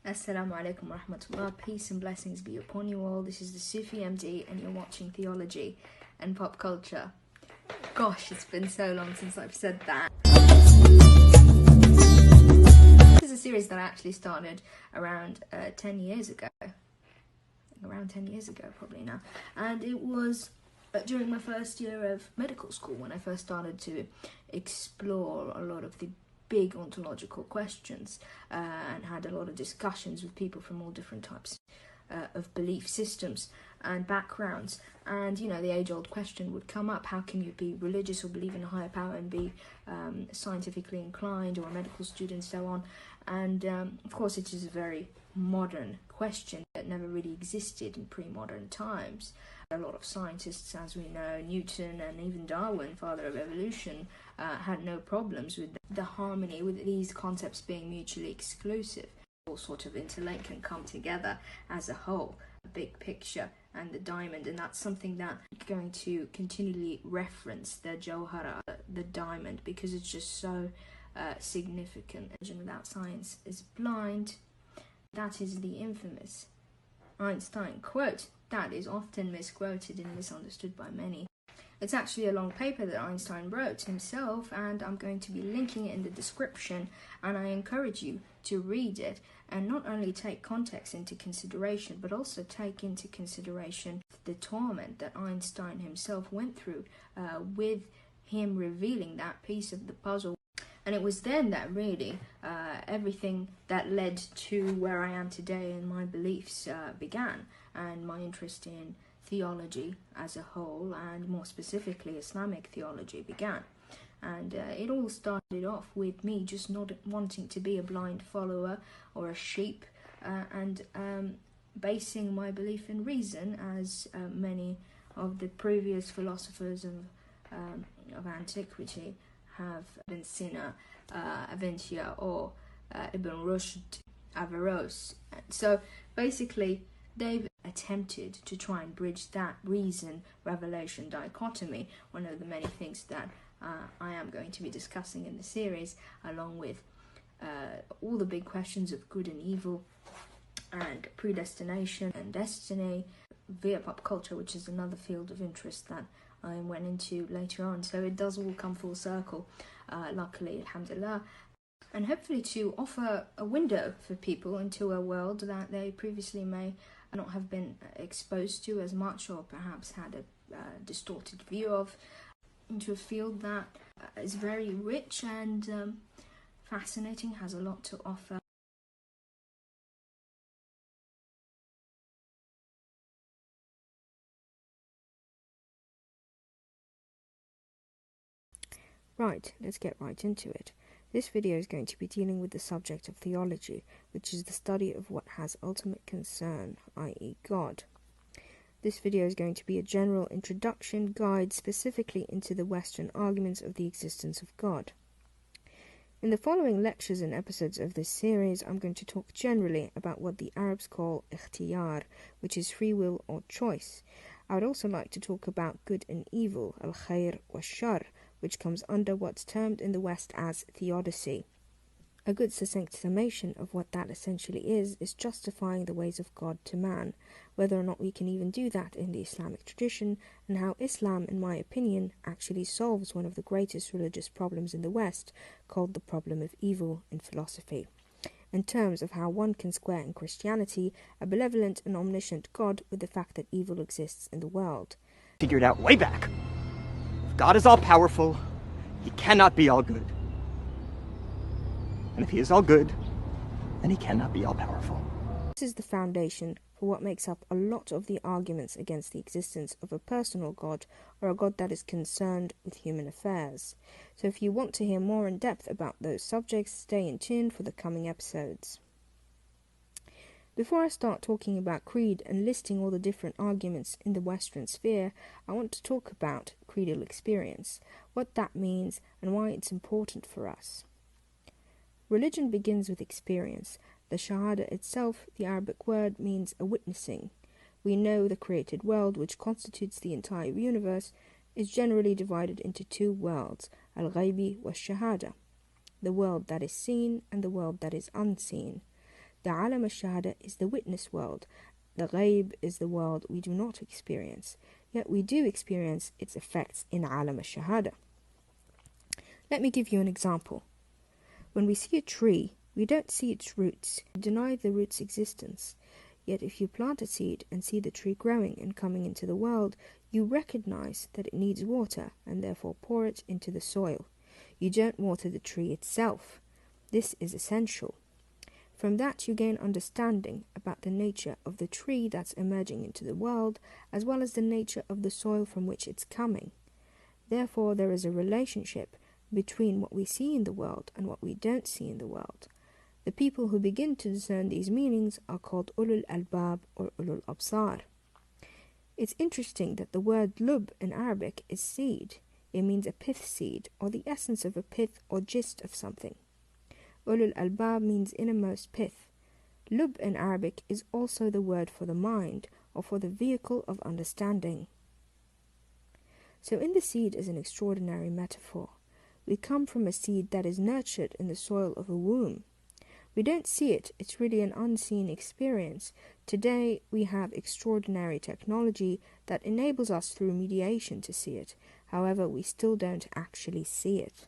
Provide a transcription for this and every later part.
Assalamu alaikum wa rahmatullah. Peace and blessings be upon you all. This is the Sufi MD and you're watching Theology and Pop Culture. Gosh, it's been so long since I've said that. This is a series that I actually started around 10 years ago. Around 10 years ago probably now. And it was during my first year of medical school when I first started to explore a lot of the big ontological questions and had a lot of discussions with people from all different types of belief systems and backgrounds. And you know, the age-old question would come up: how can you be religious or believe in a higher power and be scientifically inclined, or a medical student, so on? And of course it is a very modern question that never really existed in pre-modern times. A lot of scientists, as we know, Newton and even Darwin, father of evolution, had no problems with the harmony, with these concepts being mutually exclusive. All sort of interlink and come together as a whole, a big picture and the diamond. And that's something that I'm going to continually reference, the Jawhara, the diamond, because it's just so significant. Without science is blind. That is the infamous Einstein quote that is often misquoted and misunderstood by many. It's actually a long paper that Einstein wrote himself, and I'm going to be linking it in the description, and I encourage you to read it and not only take context into consideration, but also take into consideration the torment that Einstein himself went through with him revealing that piece of the puzzle. And it was then that really everything that led to where I am today in my beliefs began, and my interest in theology as a whole, and more specifically Islamic theology, began. And it all started off with me just not wanting to be a blind follower or a sheep, and basing my belief in reason, as many of the previous philosophers of antiquity have: Ibn Sina, Aventia, or Ibn Rushd, Averroes. So basically they've attempted to try and bridge that reason-revelation dichotomy, one of the many things that I am going to be discussing in the series, along with all the big questions of good and evil, and predestination and destiny, via pop culture, which is another field of interest that I went into later on. So it does all come full circle, luckily, alhamdulillah, and hopefully to offer a window for people into a world that they previously may not have been exposed to as much, or perhaps had a distorted view of, into a field that is very rich and fascinating, has a lot to offer. Right, let's get right into it. This video is going to be dealing with the subject of theology, which is the study of what has ultimate concern, i.e. God. This video is going to be a general introduction guide specifically into the Western arguments of the existence of God. In the following lectures and episodes of this series, I'm going to talk generally about what the Arabs call ikhtiyar, which is free will or choice. I would also like to talk about good and evil, al-khair wa shar, which comes under what's termed in the West as theodicy. A good succinct summation of what that essentially is justifying the ways of God to man, whether or not we can even do that in the Islamic tradition, and how Islam, in my opinion, actually solves one of the greatest religious problems in the West, called the problem of evil in philosophy, in terms of how one can square in Christianity a benevolent and omniscient God with the fact that evil exists in the world. Figured out way back. If God is all-powerful, he cannot be all good. And if he is all good, then he cannot be all-powerful. This is the foundation for what makes up a lot of the arguments against the existence of a personal God, or a God that is concerned with human affairs. So if you want to hear more in depth about those subjects, stay in tune for the coming episodes. Before I start talking about creed and listing all the different arguments in the Western sphere, I want to talk about creedal experience, what that means and why it's important for us. Religion begins with experience. The Shahada itself, the Arabic word, means a witnessing. We know the created world, which constitutes the entire universe, is generally divided into two worlds, al-ghaybi wa shahada, the world that is seen and the world that is unseen. The alam al-shahada is the witness world. The ghaib is the world we do not experience, yet we do experience its effects in alam al-shahada. Let me give you an example. When we see a tree, we don't see its roots, we deny the root's existence. Yet if you plant a seed and see the tree growing and coming into the world, you recognize that it needs water and therefore pour it into the soil. You don't water the tree itself. This is essential. From that you gain understanding about the nature of the tree that's emerging into the world, as well as the nature of the soil from which it's coming. Therefore there is a relationship between what we see in the world and what we don't see in the world. The people who begin to discern these meanings are called ulul albab or ulul absar. It's interesting that the word lub in Arabic is seed. It means a pith seed, or the essence of a pith or gist of something. Ulul albab means innermost pith. Lub in Arabic is also the word for the mind, or for the vehicle of understanding. So in the seed is an extraordinary metaphor. We come from a seed that is nurtured in the soil of a womb. We don't see it, it's really an unseen experience. Today we have extraordinary technology that enables us through mediation to see it. However, we still don't actually see it.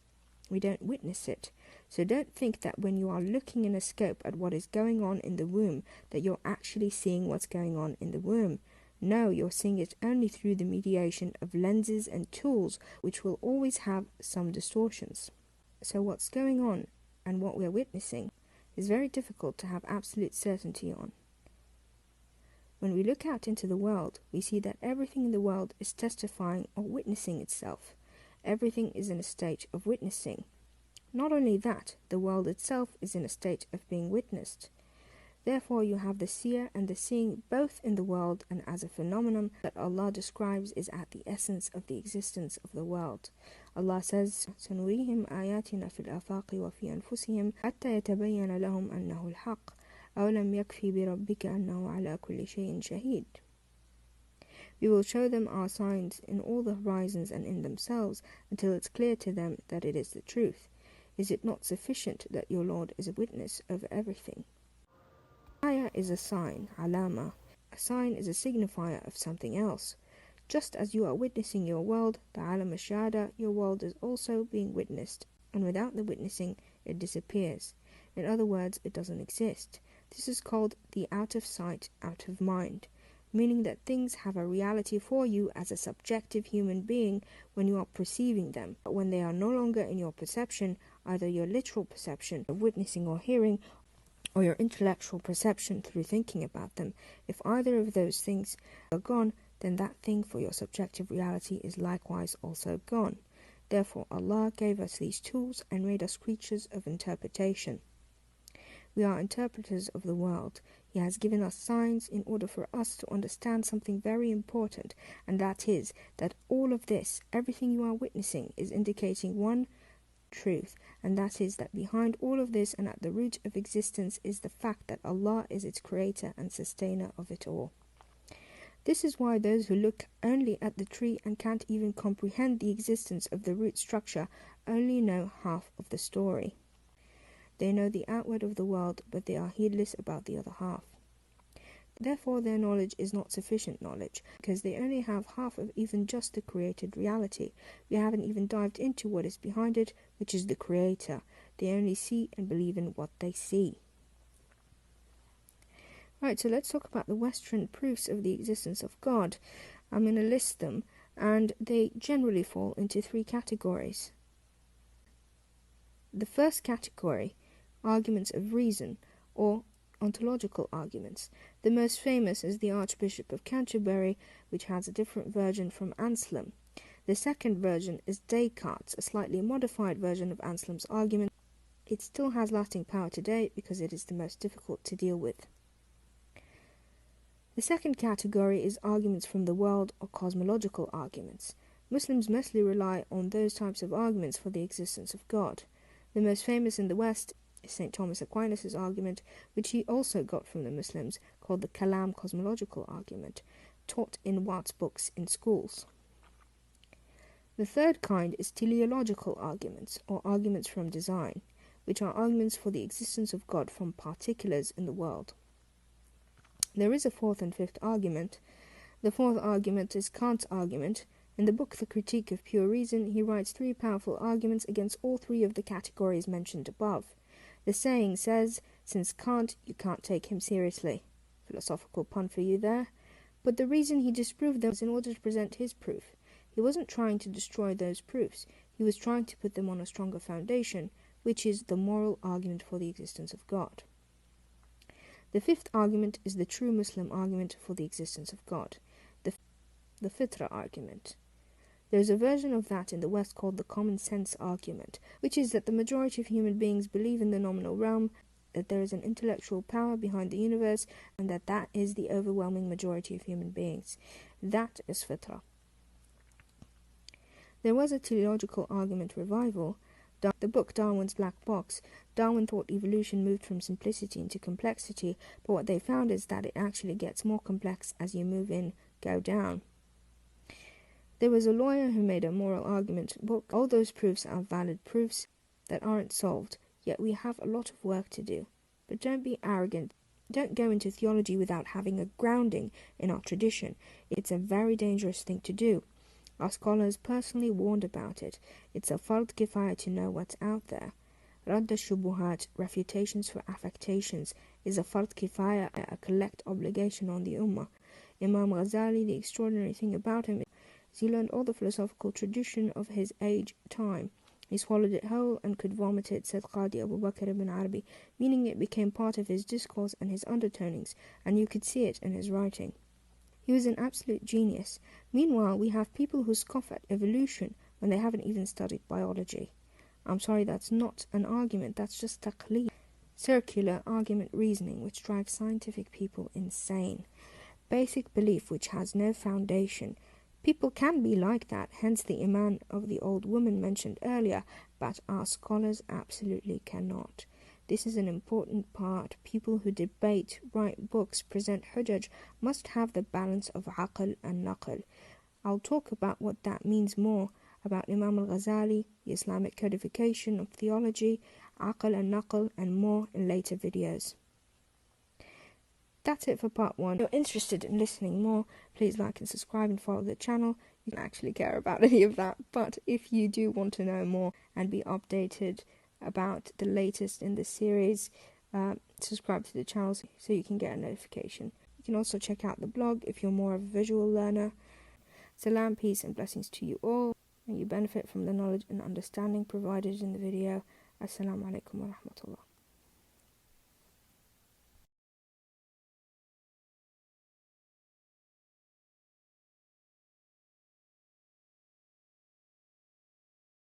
We don't witness it. So don't think that when you are looking in a scope at what is going on in the womb, that you're actually seeing what's going on in the womb. No, you're seeing it only through the mediation of lenses and tools, which will always have some distortions. So what's going on and what we're witnessing is very difficult to have absolute certainty on. When we look out into the world, we see that everything in the world is testifying or witnessing itself. Everything is in a state of witnessing. Not only that, the world itself is in a state of being witnessed. Therefore, you have the seer and the seeing both in the world and as a phenomenon that Allah describes is at the essence of the existence of the world. Allah says, سَنُرِيهِمْ آيَاتِنَا فِي الْآفَاقِ وَفِي أَنفُسِهِمْ حَتَّى يَتَبَيَّنَ لَهُمْ أَنَّهُ الْحَقُّ أَوْلَمْ يَكْفِ بِرَبِّكَ أَنَّهُ عَلَى كُلِّ شَيْءٍ شَهِيدٌ. We will show them our signs in all the horizons and in themselves until it's clear to them that it is the truth. Is it not sufficient that your Lord is a witness over everything? Ayah is a sign, alama. A sign is a signifier of something else. Just as you are witnessing your world, the alam al-shahada, your world is also being witnessed, and without the witnessing, it disappears. In other words, it doesn't exist. This is called the out of sight, out of mind, meaning that things have a reality for you as a subjective human being when you are perceiving them, but when they are no longer in your perception, either your literal perception of witnessing or hearing, or your intellectual perception through thinking about them, if either of those things are gone, then that thing for your subjective reality is likewise also gone. Therefore, Allah gave us these tools and made us creatures of interpretation. We are interpreters of the world. He has given us signs in order for us to understand something very important, and that is that all of this, everything you are witnessing, is indicating one truth, and that is that behind all of this and at the root of existence is the fact that Allah is its creator and sustainer of it all. This is why those who look only at the tree and can't even comprehend the existence of the root structure only know half of the story. They know the outward of the world, but they are heedless about the other half. Therefore their knowledge is not sufficient knowledge, because they only have half of even just the created reality. We haven't even dived into what is behind it, which is the creator. They only see and believe in what they see. Right, so let's talk about the Western proofs of the existence of God. I'm going to list them, and they generally fall into three categories. The first category, arguments of reason, or ontological arguments. The most famous is the Archbishop of Canterbury, which has a different version from Anselm. The second version is Descartes, a slightly modified version of Anselm's argument. It still has lasting power today because it is the most difficult to deal with. The second category is arguments from the world, or cosmological arguments. Muslims mostly rely on those types of arguments for the existence of God. The most famous in the West is St. Thomas Aquinas' argument, which he also got from the Muslims, called the Kalam cosmological argument, taught in Watt's books in schools. The third kind is teleological arguments, or arguments from design. which are arguments for the existence of God from particulars in the world. There is a fourth and fifth argument. The fourth argument is Kant's argument. In the book The Critique of Pure Reason, he writes 3 powerful arguments against all 3 of the categories mentioned above. The saying says, since Kant, you can't take him seriously. Philosophical pun for you there. But the reason he disproved them was in order to present his proof. He wasn't trying to destroy those proofs. He was trying to put them on a stronger foundation, which is the moral argument for the existence of God. The fifth argument is the true Muslim argument for the existence of God, the fitra argument. There is a version of that in the West called the common sense argument, which is that the majority of human beings believe in the nominal realm, that there is an intellectual power behind the universe, and that is the overwhelming majority of human beings. That is fitra. There was a teleological argument revival. The book Darwin's Black Box, Darwin thought evolution moved from simplicity into complexity, but what they found is that it actually gets more complex as you go down. There was a lawyer who made a moral argument book. All those proofs are valid proofs that aren't solved, yet we have a lot of work to do. But don't be arrogant. Don't go into theology without having a grounding in our tradition. It's a very dangerous thing to do. Our scholars personally warned about it. It's a fard kifaya to know what's out there. Radd al-Shubuhat, refutations for affectations, is a fard kifaya, a collect obligation on the Ummah. Imam Ghazali, the extraordinary thing about him is he learned all the philosophical tradition of his time. He swallowed it whole and could vomit it, said Qadi Abu Bakr ibn Arabi, meaning it became part of his discourse and his undertonings, and you could see it in his writing. He was an absolute genius. Meanwhile, we have people who scoff at evolution when they haven't even studied biology. I'm sorry, that's not an argument, that's just taqleed. Circular argument reasoning which drives scientific people insane. Basic belief which has no foundation. People can be like that, hence the iman of the old woman mentioned earlier, but our scholars absolutely cannot. This is an important part. People who debate, write books, present hujaj must have the balance of aql and naql. I'll talk about what that means more, about Imam al-Ghazali, the Islamic codification of theology, aql and naql, and more in later videos. That's it for part 1. If you're interested in listening more, please like and subscribe and follow the channel. You don't actually care about any of that, but if you do want to know more and be updated about the latest in the series, subscribe to the channel so you can get a notification. You can also check out the blog if you're more of a visual learner. Salam, peace and blessings to you all. May you benefit from the knowledge and understanding provided in the video. Assalamu alaikum wa rahmatullah.